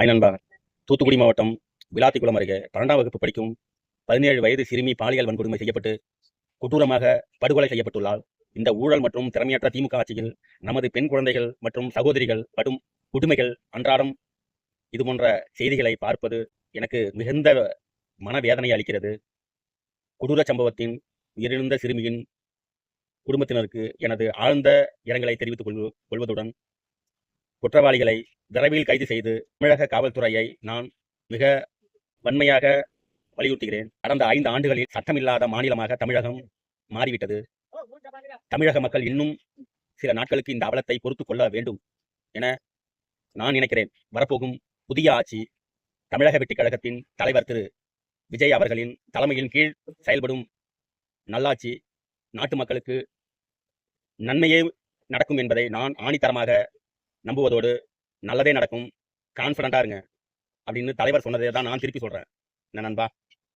Hi நண்பா. தூத்துக்குடி மாவட்டம் விளாத்திக்குளம் அருகே 12ஆம் வகுப்பு படிக்கும் 17 வயது சிறுமி பாலியல் வன்கொடுமை செய்யப்பட்டு கொடூரமாக படுகொலை செய்யப்பட்டுள்ளார். இந்த ஊழல் மற்றும் திறமையற்ற திமுக ஆட்சியில் நமது பெண் குழந்தைகள் மற்றும் சகோதரிகள் படும் கொடுமைகள் அன்றாடம் இதுபோன்ற செய்திகளை பார்ப்பது எனக்கு மிகுந்த மனவேதனை அளிக்கிறது. கொடூர சம்பவத்தின் உயிரிழந்த சிறுமியின் குடும்பத்தினருக்கு எனது ஆழ்ந்த இரங்கலை தெரிவித்துக் கொள்வதுடன் குற்றவாளிகளை விரைவில் கைது செய்து தமிழக காவல்துறையை நான் மிக வன்மையாக வலியுறுத்துகிறேன். கடந்த 5 ஆண்டுகளில் சட்டமில்லாத மாநிலமாக தமிழகம் மாறிவிட்டது. தமிழக மக்கள் இன்னும் சில நாட்களுக்கு இந்த அவலத்தை பொறுத்துக் கொள்ள வேண்டும் என நான் நினைக்கிறேன். வரப்போகும் புதிய ஆட்சி தமிழக வெற்றி கழகத்தின் தலைவர் திரு விஜய் அவர்களின் தலைமையின் கீழ் செயல்படும் நல்லாட்சி நாட்டு மக்களுக்கு நன்மையே நடக்கும் என்பதை நான் ஆணித்தரமாக நம்புவதோடு நல்லதே நடக்கும், கான்ஃபிடண்டா இருங்க அப்படின்னு தலைவர் சொன்னதை தான் நான் திருப்பி சொல்றேன். என்ன நண்பா?